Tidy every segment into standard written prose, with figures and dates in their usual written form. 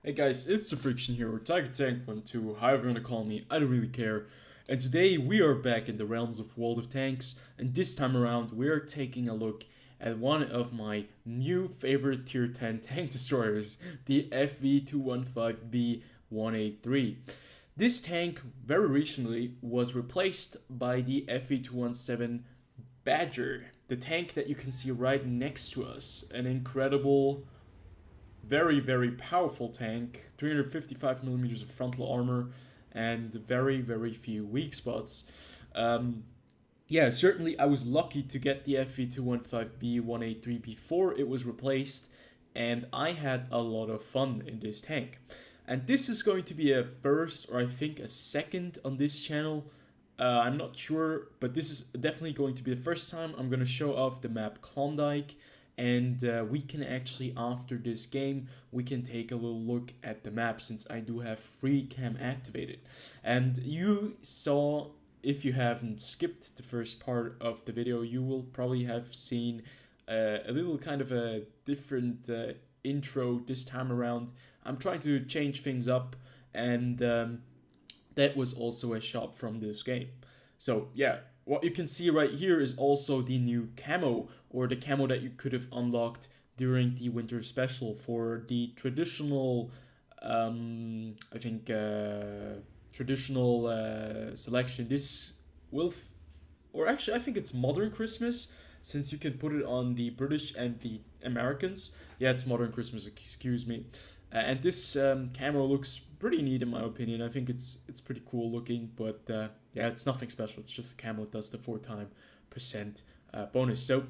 Hey guys, it's TheFrXion here, or Tiger Tank 12, however you wanna call me, I don't really care. And today we are back in the realms of World of Tanks, and this time around we're taking a look at one of my new favorite tier 10 tank destroyers, the FV215B183. This tank very recently was replaced by the FV217 Badger, the tank that you can see right next to us, an incredible very powerful tank, 355 millimeters of frontal armor, and very few weak spots. Um, yeah, certainly I was lucky to get the FV215B183 before it was replaced, and I had a lot of fun in this tank. And this is going to be a first, or I think a second on this channel. I'm not sure, but this is definitely going to be the first time I'm going to show off the map Klondike, and we can actually, after this game, we can take a little look at the map since I do have free cam activated. And you saw, if you haven't skipped the first part of the video, you will probably have seen a little kind of a different intro this time around. I'm trying to change things up, and that was also a shot from this game. So yeah, what you can see right here is also the new camo, or the camo that you could have unlocked during the winter special for the traditional, I think, traditional selection. This will, or actually I think it's modern Christmas, since you can put it on the British and the Americans. Yeah, it's modern Christmas, excuse me. And this camera looks pretty neat in my opinion. I think it's pretty cool looking, but yeah, it's nothing special. It's just a camera that does the 4% bonus. So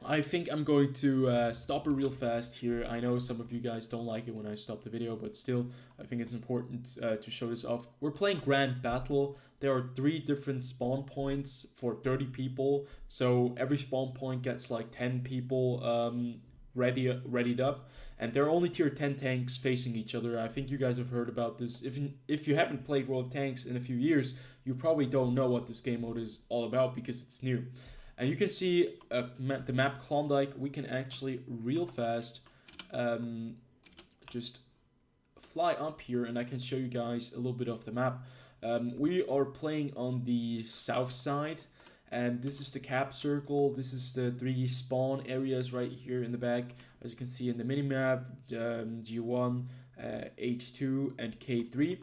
I think I'm going to stop it real fast here. I know some of you guys don't like it when I stop the video, but still, I think it's important to show this off. We're playing Grand Battle. There are 3 different spawn points for 30 people, so every spawn point gets like 10 people readied up, and there are only tier 10 tanks facing each other. I think you guys have heard about this. If you haven't played World of Tanks in a few years, you probably don't know what this game mode is all about because it's new. And you can see the map Klondike. We can actually real fast just fly up here, and I can show you guys a little bit of the map. We are playing on the south side, and this is the cap circle. This is the 3 spawn areas right here in the back, as you can see in the minimap, G1, H2, and K3.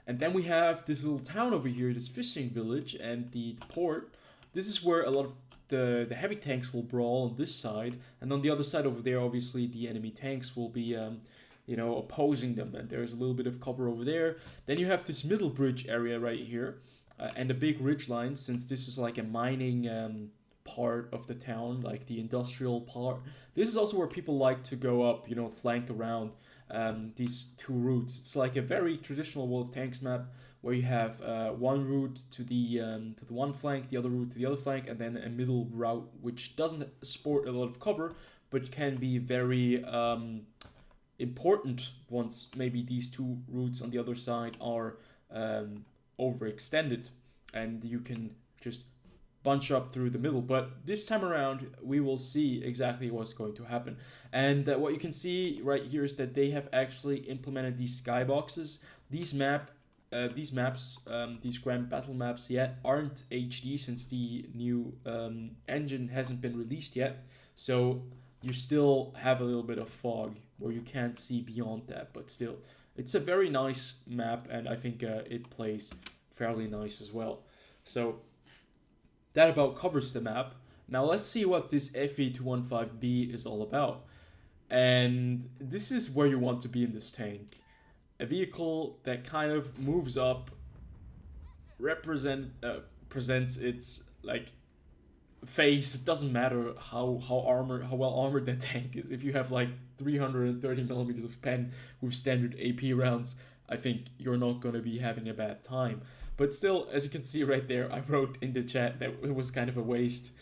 And then we have this little town over here, this fishing village, and the port. This is where a lot of the heavy tanks will brawl on this side, and on the other side over there, obviously, the enemy tanks will be opposing them, and there's a little bit of cover over there. Then you have this middle bridge area right here, and a big ridge line, since this is like a mining part of the town, like the industrial part. This is also where people like to go up, flank around these 2 routes. It's like a very traditional World of Tanks map, where you have one route to the one flank, the other route to the other flank, and then a middle route which doesn't sport a lot of cover, but can be very important once maybe these 2 routes on the other side are overextended, and you can just bunch up through the middle. But this time around, we will see exactly what's going to happen. And what you can see right here is that they have actually implemented these skyboxes. These Grand Battle maps yet aren't HD, since the new engine hasn't been released yet. So you still have a little bit of fog where you can't see beyond that, but still, it's a very nice map, and I think it plays fairly nice as well. So that about covers the map. Now let's see what this FV215B is all about. And this is where you want to be in this tank. A vehicle that kind of moves up, presents its like face. It doesn't matter how well armored that tank is. If you have like 330 millimeters of pen with standard AP rounds, I think you're not going to be having a bad time. But still, as you can see right there, I wrote in the chat that it was kind of a waste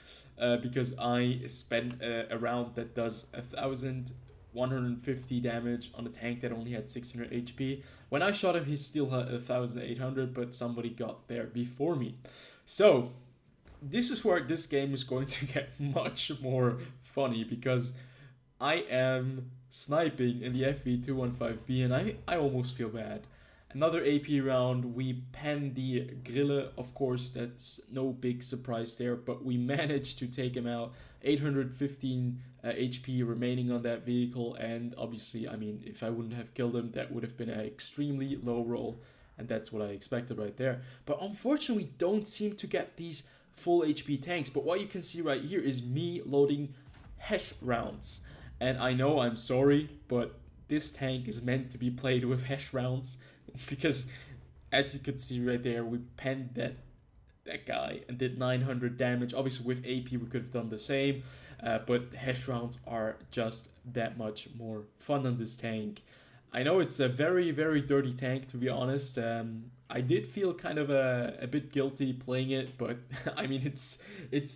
because I spent a round that does 1,150 damage on a tank that only had 600 HP. When I shot him, he still had 1,800, but somebody got there before me. So this is where this game is going to get much more funny, because I am sniping in the FV215B, and I almost feel bad. Another AP round, we pen the Grille, of course, that's no big surprise there, but we managed to take him out. 815 HP remaining on that vehicle, and obviously, I mean, if I wouldn't have killed him, that would have been an extremely low roll, and that's what I expected right there. But unfortunately, we don't seem to get these full HP tanks, but what you can see right here is me loading hash rounds. And I know, I'm sorry, but this tank is meant to be played with hash rounds, because as you could see right there, we penned that guy and did 900 damage. Obviously with AP we could have done the same, but hash rounds are just that much more fun on this tank. I know it's a very, very dirty tank, to be honest. I did feel kind of a bit guilty playing it, but I mean, it's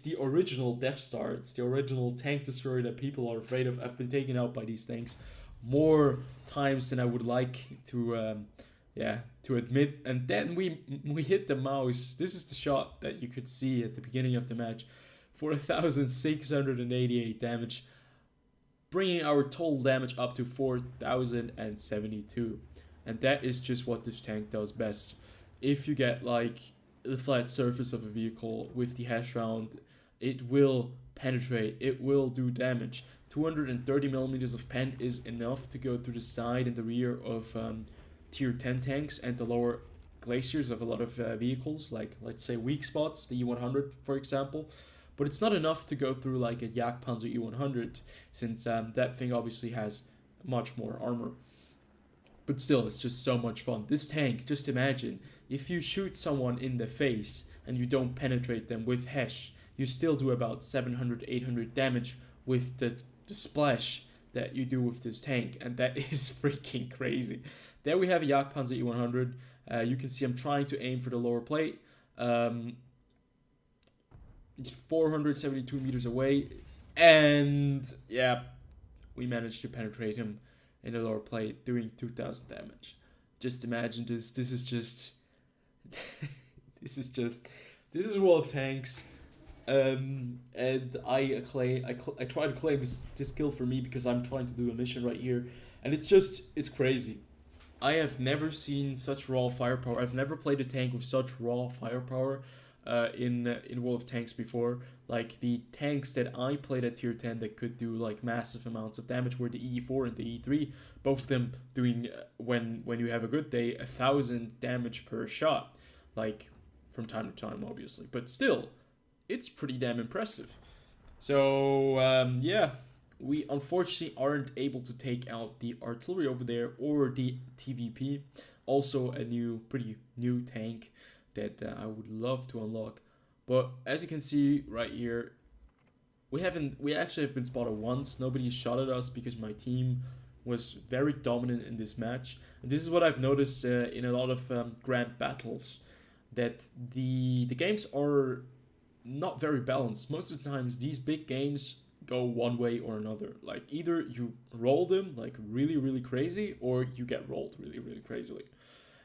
the original Deathstar. It's the original tank destroyer that people are afraid of. I've been taken out by these things more times than I would like to admit. And then we hit the mouse. This is the shot that you could see at the beginning of the match for 1,688 damage, bringing our total damage up to 4,072. And that is just what this tank does best. If you get like the flat surface of a vehicle with the hash round, it will penetrate, it will do damage. 230 millimeters of pen is enough to go through the side and the rear of tier 10 tanks and the lower glaciers of a lot of vehicles, like let's say weak spots, the E100 for example. But it's not enough to go through like a Jagdpanzer E100, since that thing obviously has much more armor. But still, it's just so much fun. This tank, just imagine, if you shoot someone in the face and you don't penetrate them with Hesh, you still do about 700, 800 damage with the splash that you do with this tank, and that is freaking crazy. There we have a Jagdpanzer E100. You can see I'm trying to aim for the lower plate. 472 meters away, and yeah, we managed to penetrate him in the lower plate, doing 2,000 damage. Just imagine this. This is just this is World of Tanks. And I try to claim this kill for me because I'm trying to do a mission right here, and it's crazy. I have never seen such raw firepower. I've never played a tank with such raw firepower in World of Tanks before. Like the tanks that I played at tier 10 that could do like massive amounts of damage were the E4 and the E3, both of them doing when you have a good day 1,000 damage per shot, like from time to time obviously, but still it's pretty damn impressive. So yeah, we unfortunately aren't able to take out the artillery over there or the TVP, also a pretty new tank that I would love to unlock. But as you can see right here, we actually have been spotted once. Nobody shot at us because my team was very dominant in this match. And this is what I've noticed in a lot of grand battles, that the games are not very balanced. Most of the times these big games go one way or another. Like either you roll them like really, really crazy, or you get rolled really, really crazily.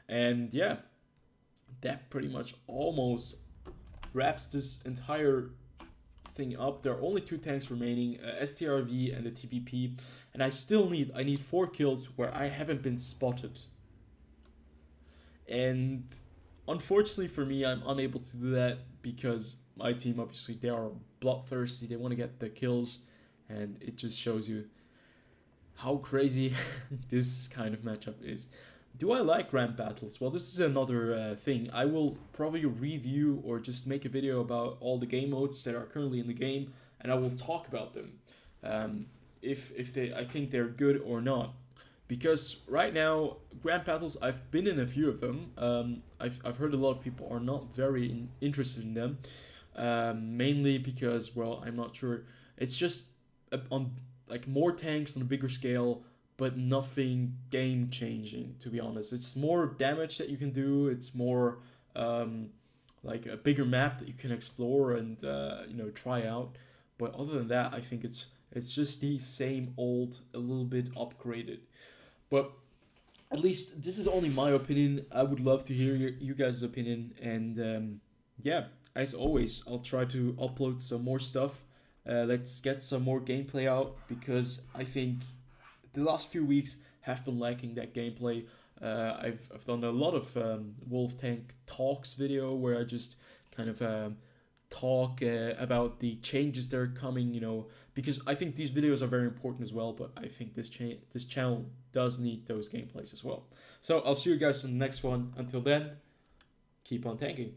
And yeah, that pretty much almost wraps this entire thing up. There are only 2 tanks remaining, STRV and the TVP, and I need 4 kills where I haven't been spotted. And unfortunately for me, I'm unable to do that because my team, obviously, they are bloodthirsty. They want to get the kills, and it just shows you how crazy this kind of matchup is. Do I like grand battles? Well, this is another thing. I will probably review or just make a video about all the game modes that are currently in the game, and I will talk about them. If I think they're good or not. Because right now, grand battles, I've been in a few of them. I've heard a lot of people are not very interested in them. Mainly because, well, I'm not sure. It's just on like more tanks on a bigger scale, but nothing game changing, to be honest. It's more damage that you can do. It's more like a bigger map that you can explore and try out. But other than that, I think it's just the same old, a little bit upgraded. But at least this is only my opinion. I would love to hear you guys' opinion. And yeah, as always, I'll try to upload some more stuff Let's get some more gameplay out, because I think the last few weeks have been lacking that gameplay. I've done a lot of Wolf Tank Talks video where I just kind of talk about the changes that are coming, because I think these videos are very important as well, but I think this channel does need those gameplays as well. So I'll see you guys in the next one. Until then, keep on tanking.